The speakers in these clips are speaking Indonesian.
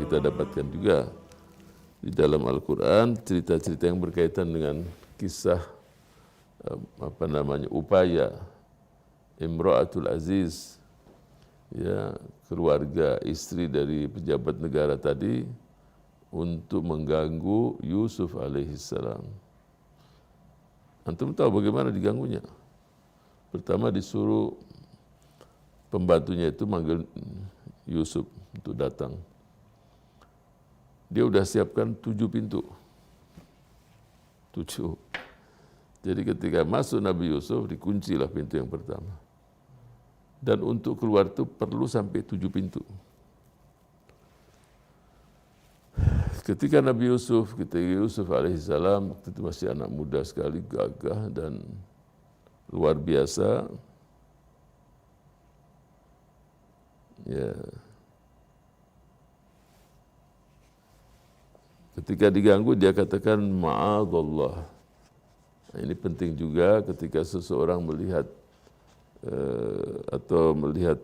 kita dapatkan juga di dalam Al-Quran cerita-cerita yang berkaitan dengan kisah upaya Imra'atul Aziz, ya, keluarga istri dari pejabat negara tadi untuk mengganggu Yusuf alaihissalam. Antum tahu bagaimana diganggunya? Pertama disuruh pembantunya itu manggil Yusuf untuk datang. Dia udah siapkan 7 pintu. 7. Jadi ketika masuk Nabi Yusuf, dikuncilah pintu yang pertama. Dan untuk keluar itu perlu sampai 7 pintu. Ketika Nabi Yusuf alaihissalam, waktu itu masih anak muda sekali, gagah dan luar biasa. Ya. Ketika diganggu dia katakan ma'adallah. Nah, ini penting juga ketika seseorang melihat atau melihat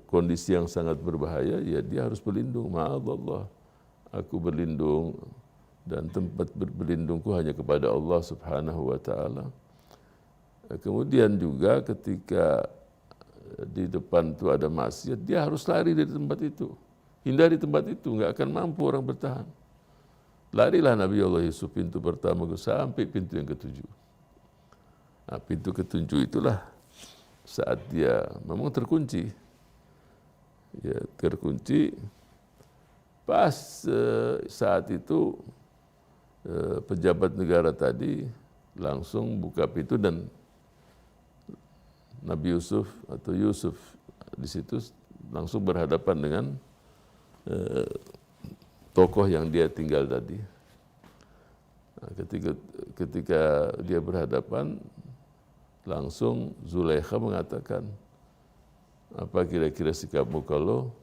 kondisi yang sangat berbahaya, ya dia harus berlindung. Ma'adallah, aku berlindung dan tempat berlindungku hanya kepada Allah Subhanahu wa taala. Kemudian juga ketika di depan itu ada maksiat, dia harus lari dari tempat itu. Hindari tempat itu, enggak akan mampu orang bertahan. Larilah Nabi Allah Yusuf pintu pertama sampai pintu yang ke-7. Nah, pintu ke-7 itulah saat dia memang terkunci. Ya, terkunci. Pas saat itu pejabat negara tadi langsung buka pintu dan Nabi Yusuf atau Yusuf di situ langsung berhadapan dengan tokoh yang dia tinggal tadi. Nah, ketika dia berhadapan, langsung Zulaikha mengatakan, apa kira-kira sikapmu kalau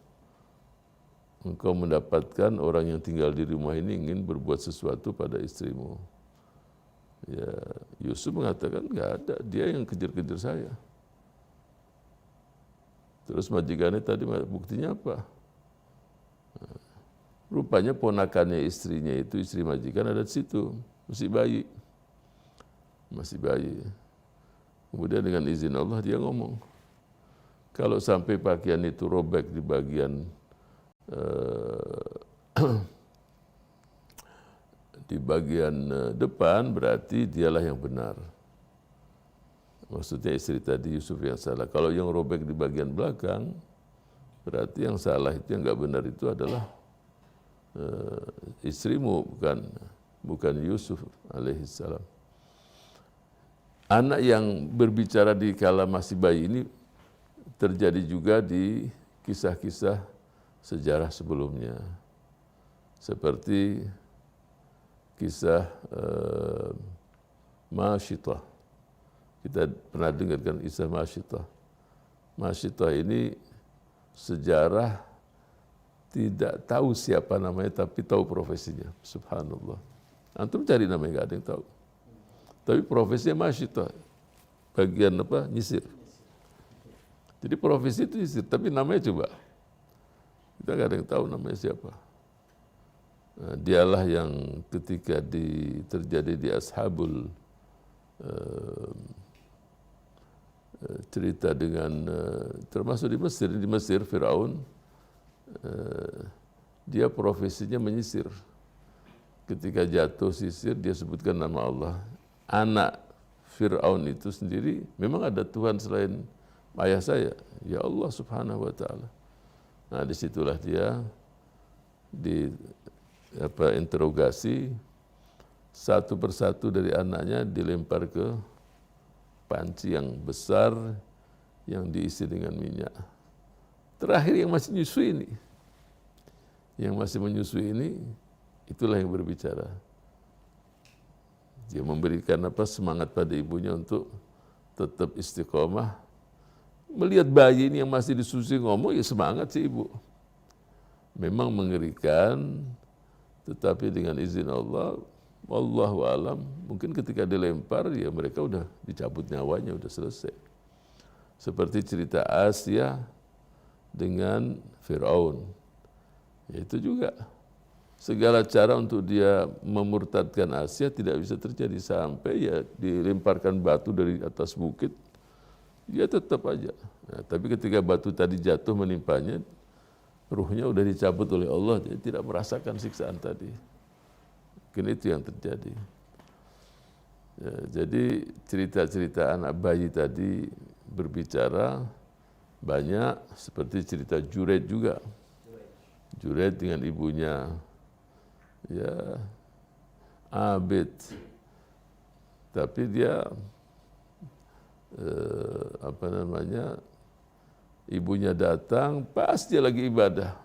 engkau mendapatkan orang yang tinggal di rumah ini ingin berbuat sesuatu pada istrimu? Ya, Yusuf mengatakan, enggak ada, dia yang kejar-kejar saya. Terus majikannya tadi buktinya apa? Rupanya ponakannya istrinya itu, istri majikan ada di situ, masih bayi. Kemudian dengan izin Allah dia ngomong, kalau sampai pakaian itu robek di bagian di bagian depan, berarti dialah yang benar. Maksudnya istri tadi Yusuf yang salah. Kalau yang robek di bagian belakang, berarti yang salah itu, yang enggak benar itu adalah istrimu, bukan Yusuf alaihissalam. Anak yang berbicara di kala masih bayi ini terjadi juga di kisah-kisah sejarah sebelumnya. Seperti kisah Masyitah. Kita pernah dengarkan kisah Masyitah. Masyitah ini sejarah tidak tahu siapa namanya, tapi tahu profesinya. Subhanallah. Antum cari namanya, nggak ada yang tahu. Tapi profesinya Masyitah. Bagian apa? Nyisir. Jadi profesi itu nyisir, tapi namanya coba. Kita nggak ada yang tahu namanya siapa. Nah, dialah yang ketika terjadi di Ashabul cerita dengan termasuk di Mesir Firaun, dia profesinya menyisir. Ketika jatuh sisir dia sebutkan nama Allah. Anak Firaun itu sendiri memang ada Tuhan selain ayah saya, ya Allah Subhanahu wa taala. Nah, disitulah dia interogasi, satu persatu dari anaknya dilempar ke panci yang besar yang diisi dengan minyak. Terakhir yang masih menyusui ini, itulah yang berbicara. Dia memberikan semangat pada ibunya untuk tetap istiqomah. Melihat bayi ini yang masih disusui ngomong, ya semangat sih ibu. Memang mengerikan, tetapi dengan izin Allah, wallahu alam, mungkin ketika dilempar, ya mereka udah dicabut nyawanya, udah selesai. Seperti cerita Asia dengan Firaun. Ya itu juga segala cara untuk dia memurtadkan Asia tidak bisa terjadi, sampai ya dilemparkan batu dari atas bukit, dia tetap aja. Nah, tapi ketika batu tadi jatuh menimpanya, ruhnya udah dicabut oleh Allah, jadi tidak merasakan siksaan tadi. Mungkin itu yang terjadi. Ya, jadi cerita-cerita anak bayi tadi berbicara banyak, seperti cerita Jureid juga. Jureid dengan ibunya, ya abid, tapi dia ibunya datang pas dia lagi ibadah,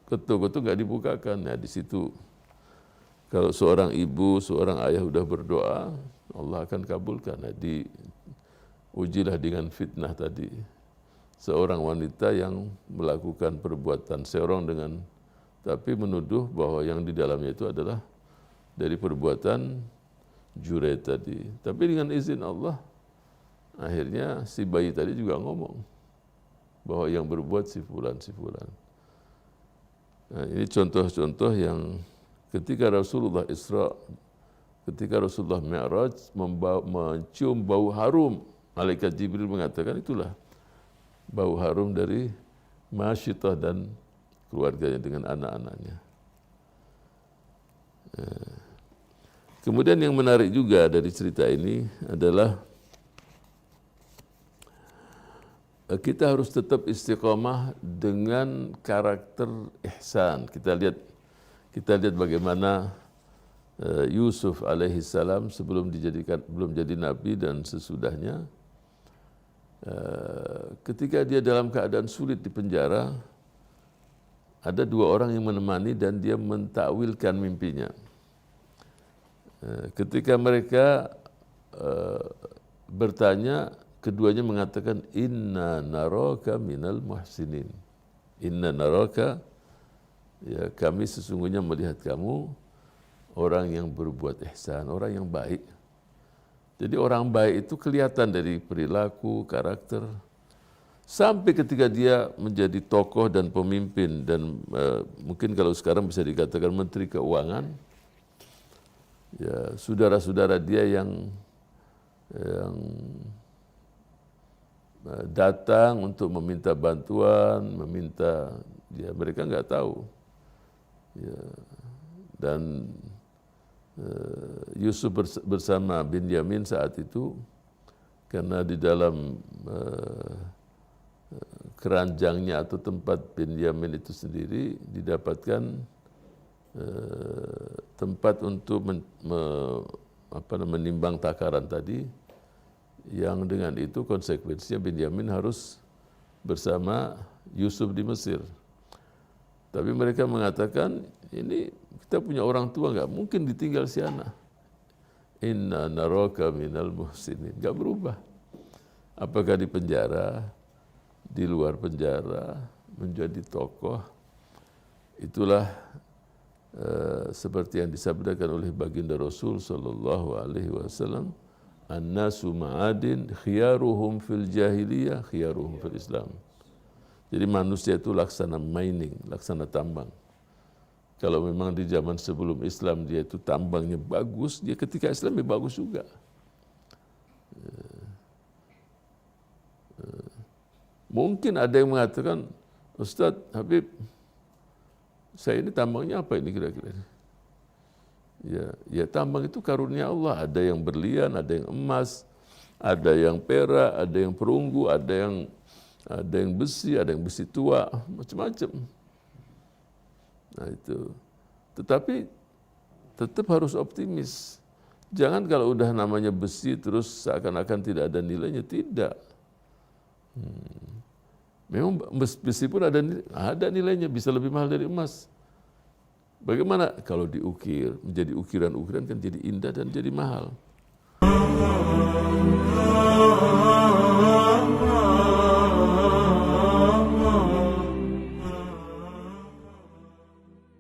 ketuk-ketuk nggak dibukakan. Nah di situ kalau seorang ibu, seorang ayah udah berdoa, Allah akan kabulkan. Nah, diujilah dengan fitnah tadi. Seorang wanita yang melakukan perbuatan serong tapi menuduh bahwa yang di dalamnya itu adalah dari perbuatan Jureid tadi. Tapi dengan izin Allah, akhirnya si bayi tadi juga ngomong bahwa yang berbuat si fulan. Nah, ini contoh-contoh yang ketika Rasulullah Isra, ketika Rasulullah Mi'raj mencium bau harum, malaikat Jibril mengatakan itulah bau harum dari Masyitah dan keluarganya dengan anak-anaknya. Kemudian yang menarik juga dari cerita ini adalah kita harus tetap istiqomah dengan karakter ihsan. Kita lihat bagaimana Yusuf alaihissalam sebelum belum jadi nabi dan sesudahnya, ketika dia dalam keadaan sulit di penjara, ada dua orang yang menemani dan dia mentakwilkan mimpinya. Ketika mereka bertanya, keduanya mengatakan inna naraka minal muhsinin. Inna naraka, ya kami sesungguhnya melihat kamu orang yang berbuat ihsan, orang yang baik. Jadi orang baik itu kelihatan dari perilaku, karakter. Sampai ketika dia menjadi tokoh dan pemimpin dan mungkin kalau sekarang bisa dikatakan menteri keuangan, ya saudara-saudara dia yang datang untuk meminta bantuan, mereka nggak tahu. Ya, dan Yusuf bersama Binyamin saat itu, karena di dalam keranjangnya atau tempat Binyamin itu sendiri didapatkan tempat untuk menimbang takaran tadi, yang dengan itu konsekuensinya Binyamin harus bersama Yusuf di Mesir. Tapi mereka mengatakan, ini kita punya orang tua, nggak mungkin ditinggal si anak. Inna naraka minal muhsinin. Nggak berubah. Apakah di penjara, di luar penjara, menjadi tokoh, itulah seperti yang disabdakan oleh baginda Rasul sallallahu alaihi wasallam, an-nasu ma'adin khiyaruhum fil jahiliyah khiyaruhum fil Islam. Jadi manusia itu laksana mining, laksana tambang. Kalau memang di zaman sebelum Islam dia itu tambangnya bagus, dia ketika Islam ya bagus juga. Mungkin ada yang mengatakan, Ustaz Habib, saya ini tambangnya apa ini kira-kira? Ya tambang itu karunia Allah. Ada yang berlian, ada yang emas, ada yang perak, ada yang perunggu, ada yang besi, ada yang besi tua, macam-macam. Nah itu. Tetapi tetap harus optimis. Jangan kalau udah namanya besi terus seakan-akan tidak ada nilainya. Tidak. Memang besi pun ada nilainya, bisa lebih mahal dari emas. Bagaimana kalau diukir, menjadi ukiran-ukiran kan jadi indah dan jadi mahal.